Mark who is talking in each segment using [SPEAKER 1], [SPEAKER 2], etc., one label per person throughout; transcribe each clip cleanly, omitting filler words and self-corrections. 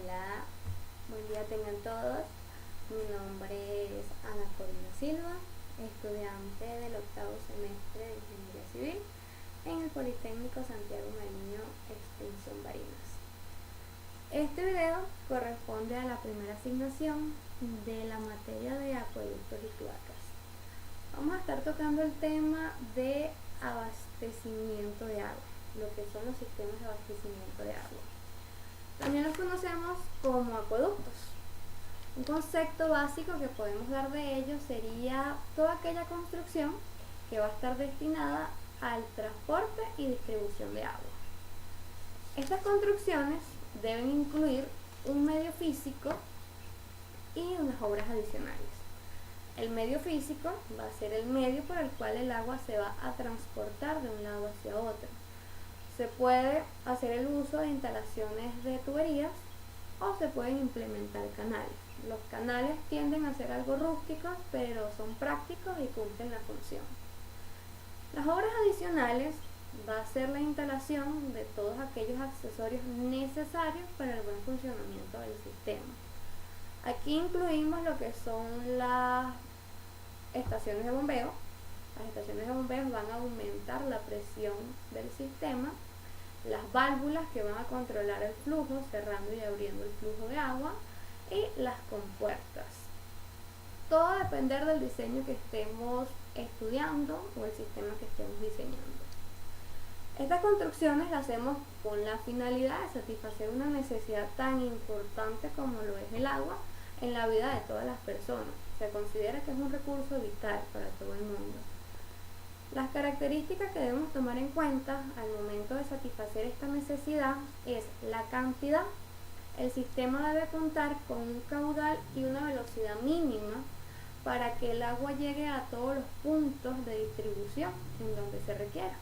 [SPEAKER 1] Hola, buen día tengan todos. Mi nombre es Ana Corina Silva, estudiante del octavo semestre de Ingeniería Civil en el Politécnico Santiago Mariño, Extensión Barinas. Este video corresponde a la primera asignación de la materia de acueductos y cloacas. Vamos a estar tocando el tema de abastecimiento de agua, lo que son los sistemas de abastecimiento de agua. También los conocemos como acueductos. Un concepto básico que podemos dar de ellos sería toda aquella construcción que va a estar destinada al transporte y distribución de agua. Estas construcciones deben incluir un medio físico y unas obras adicionales. El medio físico va a ser el medio por el cual el agua se va a transportar de un lado hacia otro. Se puede hacer el uso de instalaciones de tuberías o se pueden implementar canales. Los canales tienden a ser algo rústicos, pero son prácticos y cumplen la función. Las obras adicionales va a ser la instalación de todos aquellos accesorios necesarios para el buen funcionamiento del sistema. Aquí incluimos lo que son las estaciones de bombeo. Las estaciones de bombeo van a aumentar la presión del sistema, las válvulas que van a controlar el flujo, cerrando y abriendo el flujo de agua, y las compuertas. Todo va a depender del diseño que estemos estudiando o el sistema que estemos diseñando. Estas construcciones las hacemos con la finalidad de satisfacer una necesidad tan importante como lo es el agua en la vida de todas las personas. Se considera que es un recurso vital para todo el mundo. Las características que debemos tomar en cuenta al momento de satisfacer esta necesidad es la cantidad. El sistema debe contar con un caudal y una velocidad mínima para que el agua llegue a todos los puntos de distribución en donde se requiera.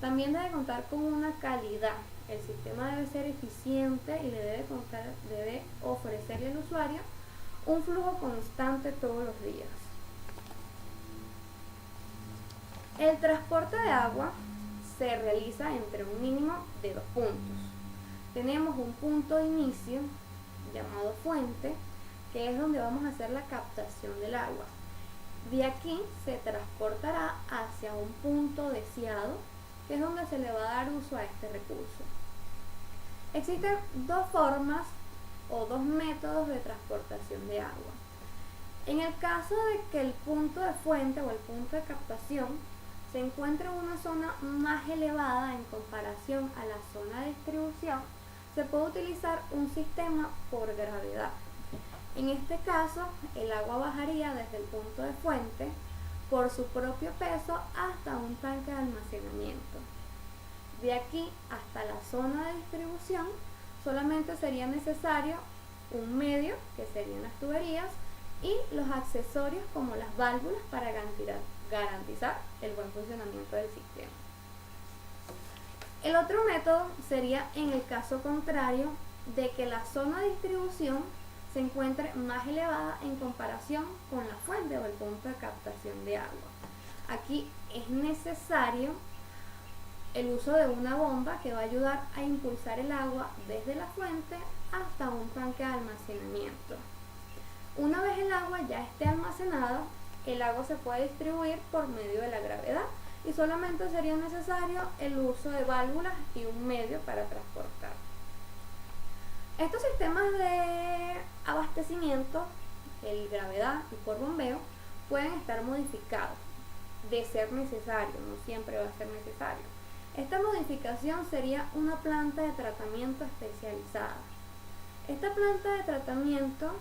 [SPEAKER 1] También debe contar con una calidad. El sistema debe ser eficiente y debe ofrecerle al usuario un flujo constante todos los días. El transporte de agua se realiza entre un mínimo de 2 puntos. Tenemos un punto de inicio llamado fuente, que es donde vamos a hacer la captación del agua. De aquí se transportará hacia un punto deseado, que es donde se le va a dar uso a este recurso. Existen dos formas o dos métodos de transportación de agua. En el caso de que el punto de fuente o el punto de captación se encuentra en una zona más elevada en comparación a la zona de distribución, se puede utilizar un sistema por gravedad. En este caso, el agua bajaría desde el punto de fuente por su propio peso hasta un tanque de almacenamiento. De aquí hasta la zona de distribución, solamente sería necesario un medio, que serían las tuberías, y los accesorios como las válvulas para garantizar el buen funcionamiento del sistema. El otro método sería en el caso contrario de que la zona de distribución se encuentre más elevada en comparación con la fuente o el punto de captación de agua. Aquí es necesario el uso de una bomba que va a ayudar a impulsar el agua desde la fuente hasta un tanque de almacenamiento. Una vez el agua ya esté almacenada, el agua se puede distribuir por medio de la gravedad y solamente sería necesario el uso de válvulas y un medio para transportar. Estos sistemas de abastecimiento, el gravedad y por bombeo, pueden estar modificados de ser necesario, no siempre va a ser necesario. Esta modificación sería una planta de tratamiento especializada. Esta planta de tratamiento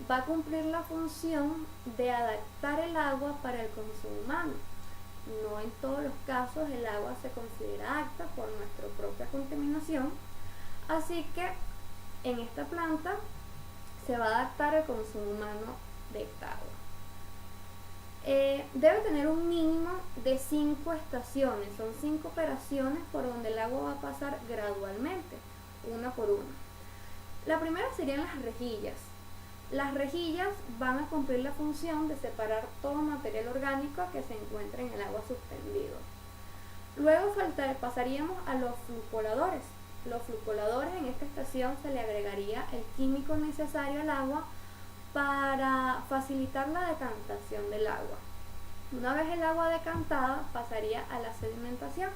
[SPEAKER 1] va a cumplir la función de adaptar el agua para el consumo humano. No en todos los casos el agua se considera apta por nuestra propia contaminación, así que en esta planta se va a adaptar al consumo humano de esta agua. Debe tener un mínimo de 5 estaciones, son 5 operaciones por donde el agua va a pasar gradualmente, una por una. La primera serían las rejillas. Las rejillas van a cumplir la función de separar todo material orgánico que se encuentra en el agua suspendido. Luego pasaríamos a los flucoladores. los flucoladores. En esta estación se le agregaría el químico necesario al agua para facilitar la decantación del agua. Una vez el agua decantada, pasaría a la sedimentación.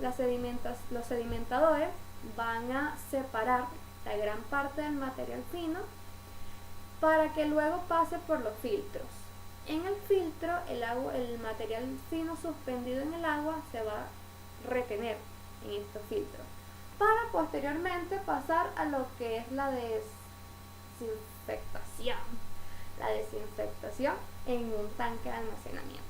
[SPEAKER 1] Los sedimentadores van a separar la gran parte del material fino para que luego pase por los filtros. En el filtro, el material fino suspendido en el agua se va a retener en estos filtros para posteriormente pasar a lo que es la desinfectación en un tanque de almacenamiento.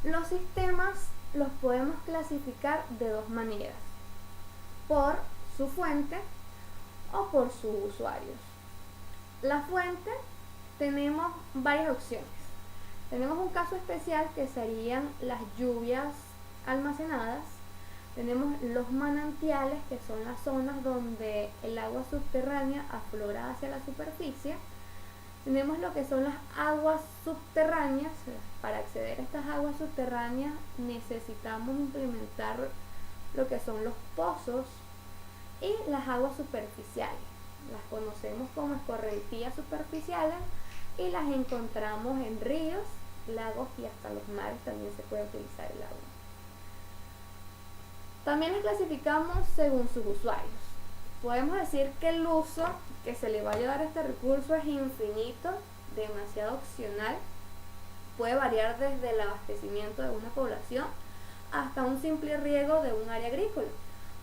[SPEAKER 1] Los sistemas los podemos clasificar de dos maneras: por su fuente o por sus usuarios. La fuente, tenemos varias opciones. Tenemos un caso especial que serían las lluvias almacenadas. Tenemos los manantiales, que son las zonas donde el agua subterránea aflora hacia la superficie. Tenemos lo que son las aguas subterráneas. Para acceder a estas aguas subterráneas necesitamos implementar lo que son los pozos, y las aguas superficiales. Las conocemos como escorrentías superficiales y las encontramos en ríos, lagos y hasta los mares también se puede utilizar el agua. También las clasificamos según sus usuarios. Podemos decir que el uso que se le vaya a dar a este recurso es infinito, demasiado opcional. Puede variar desde el abastecimiento de una población hasta un simple riego de un área agrícola,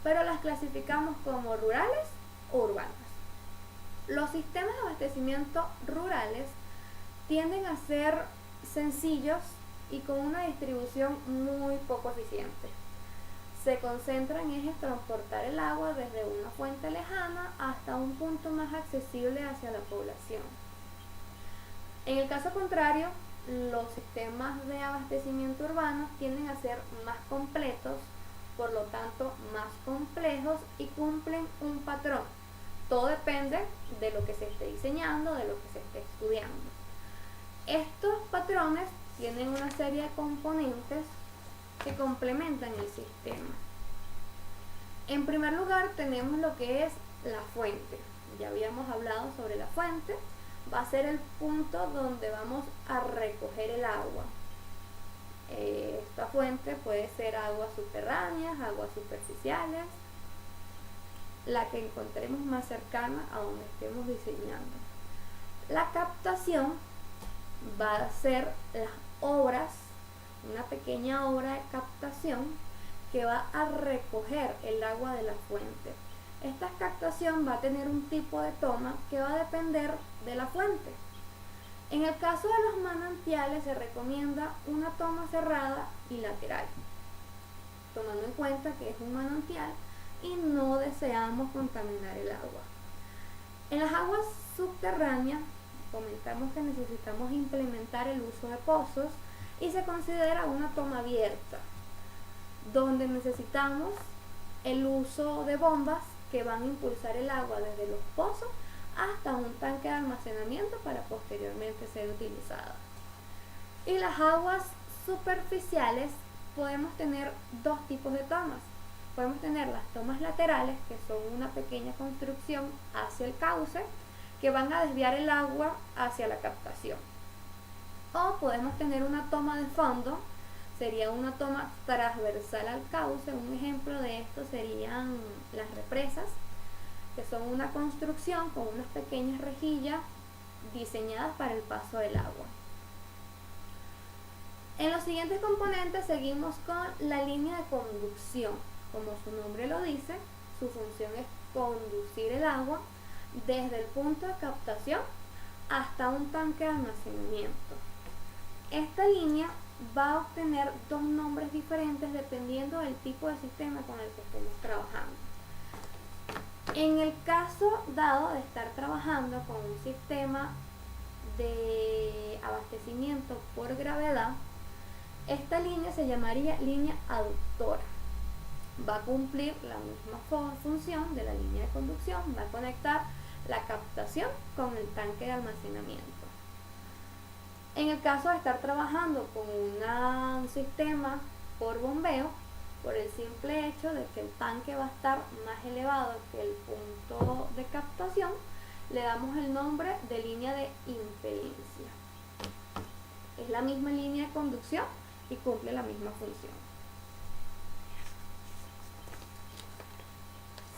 [SPEAKER 1] pero las clasificamos como rurales o urbanas. Los sistemas de abastecimiento rurales tienden a ser sencillos y con una distribución muy poco eficiente. Se concentran en transportar el agua desde una fuente lejana hasta un punto más accesible hacia la población. En el caso contrario, los sistemas de abastecimiento urbano tienden a ser más completos, por lo tanto más complejos, y cumplen un patrón. Todo depende de lo que se esté diseñando, de lo que se esté estudiando. Estos patrones tienen una serie de componentes que complementan el sistema. En primer lugar tenemos lo que es la fuente. Ya habíamos hablado sobre la fuente. Va a ser el punto donde vamos a recoger el agua. Esta fuente puede ser aguas subterráneas, aguas superficiales, la que encontremos más cercana a donde estemos diseñando. La captación va a ser las obras, una pequeña obra de captación que va a recoger el agua de la fuente. Esta captación va a tener un tipo de toma que va a depender de la fuente. En el caso de los manantiales se recomienda una toma cerrada y lateral, tomando en cuenta que es un manantial y no deseamos contaminar el agua. En las aguas subterráneas comentamos que necesitamos implementar el uso de pozos y se considera una toma abierta, donde necesitamos el uso de bombas que van a impulsar el agua desde los pozos hasta un tanque de almacenamiento para posteriormente ser utilizada. Y las aguas superficiales podemos tener dos tipos de tomas. Podemos tener las tomas laterales, que son una pequeña construcción hacia el cauce, que van a desviar el agua hacia la captación. O podemos tener una toma de fondo, sería una toma transversal al cauce. Un ejemplo de esto serían las represas, que son una construcción con unas pequeñas rejillas diseñadas para el paso del agua. En los siguientes componentes seguimos con la línea de conducción. Como su nombre lo dice, su función es conducir el agua desde el punto de captación hasta un tanque de almacenamiento. Esta línea va a obtener dos nombres diferentes dependiendo del tipo de sistema con el que estemos trabajando. En el caso dado de estar trabajando con un sistema de abastecimiento por gravedad, esta línea se llamaría línea aductora. Va a cumplir la misma función de la línea de conducción, va a conectar la captación con el tanque de almacenamiento. En el caso de estar trabajando con un sistema por bombeo, por el simple hecho de que el tanque va a estar más elevado que el punto de captación, le damos el nombre de línea de impedencia. Es la misma línea de conducción y cumple la misma función.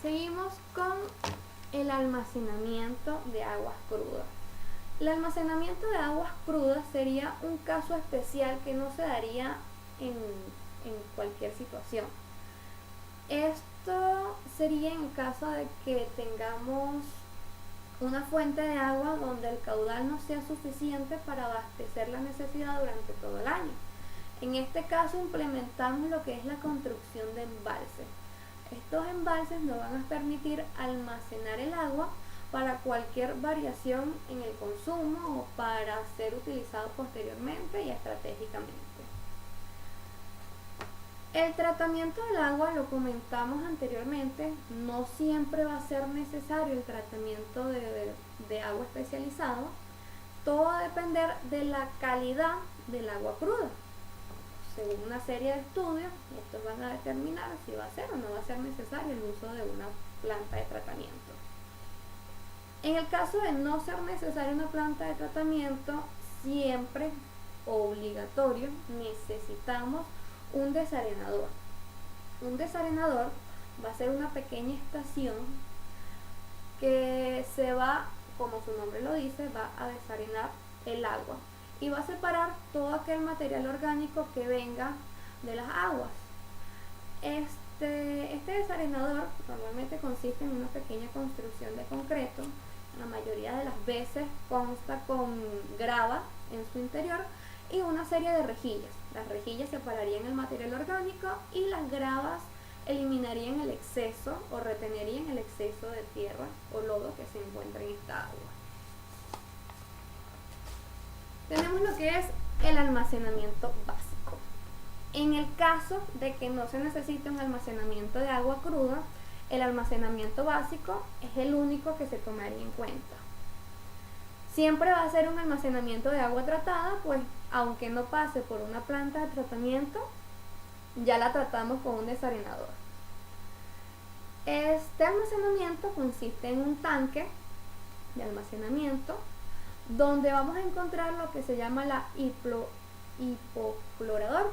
[SPEAKER 1] Seguimos con el almacenamiento de aguas crudas. El almacenamiento de aguas crudas sería un caso especial que no se daría en cualquier situación. Esto sería en caso de que tengamos una fuente de agua donde el caudal no sea suficiente para abastecer la necesidad durante todo el año. En este caso implementamos lo que es la construcción de embalses. Estos embalses nos van a permitir almacenar el agua para cualquier variación en el consumo o para ser utilizado posteriormente y estratégicamente. El tratamiento del agua, lo comentamos anteriormente, no siempre va a ser necesario el tratamiento de agua especializado. Todo va a depender de la calidad del agua cruda. Según una serie de estudios, estos van a determinar si va a ser o no va a ser necesario el uso de una planta de tratamiento. En el caso de no ser necesaria una planta de tratamiento, siempre obligatorio necesitamos un desarenador. Un desarenador va a ser una pequeña estación que se va, como su nombre lo dice, va a desarenar el agua y va a separar todo aquel material orgánico que venga de las aguas. Este desarenador normalmente consiste en una pequeña construcción de concreto. La mayoría de las veces consta con grava en su interior y una serie de rejillas. Las rejillas separarían el material orgánico y las gravas eliminarían el exceso o retenerían el exceso de tierra o lodo que se encuentra en esta agua. Tenemos lo que es el almacenamiento básico. En el caso de que no se necesite un almacenamiento de agua cruda, el almacenamiento básico es el único que se tomaría en cuenta. Siempre va a ser un almacenamiento de agua tratada, pues aunque no pase por una planta de tratamiento, ya la tratamos con un desarenador. Este almacenamiento consiste en un tanque de almacenamiento donde vamos a encontrar lo que se llama la hipoclorador.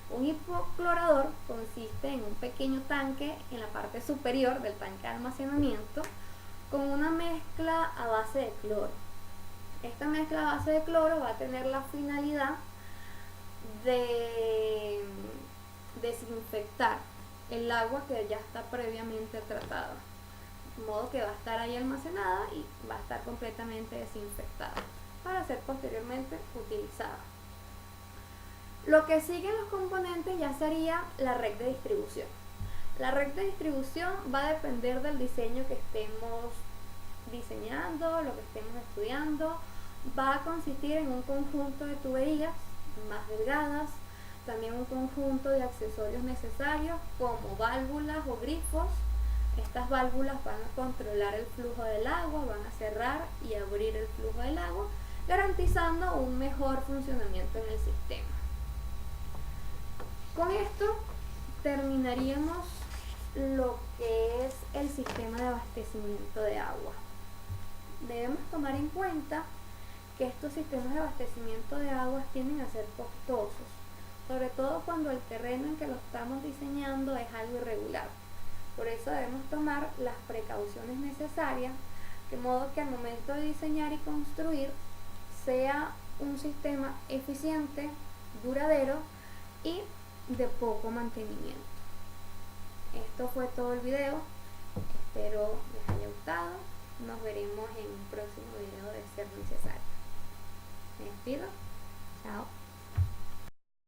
[SPEAKER 1] Un hipoclorador consiste en un pequeño tanque en la parte superior del tanque de almacenamiento con una mezcla a base de cloro. Esta mezcla a base de cloro va a tener la finalidad de desinfectar el agua que ya está previamente tratada, de modo que va a estar ahí almacenada y va a estar completamente desinfectada para ser posteriormente utilizada. Lo que siguen los componentes ya sería la red de distribución. La red de distribución va a depender del diseño que estemos diseñando, lo que estemos estudiando. Va a consistir en un conjunto de tuberías más delgadas, también un conjunto de accesorios necesarios como válvulas o grifos. Estas válvulas van a controlar el flujo del agua, van a cerrar y abrir el flujo del agua, garantizando un mejor funcionamiento en el sistema. Con esto terminaríamos lo que es el sistema de abastecimiento de agua. Debemos tomar en cuenta que estos sistemas de abastecimiento de aguas tienden a ser costosos, sobre todo cuando el terreno en que lo estamos diseñando es algo irregular. Por eso debemos tomar las precauciones necesarias, de modo que al momento de diseñar y construir sea un sistema eficiente, duradero y de poco mantenimiento. Esto fue todo el video, espero les haya gustado. Nos veremos en un próximo video de ser necesario. Me despido, chao.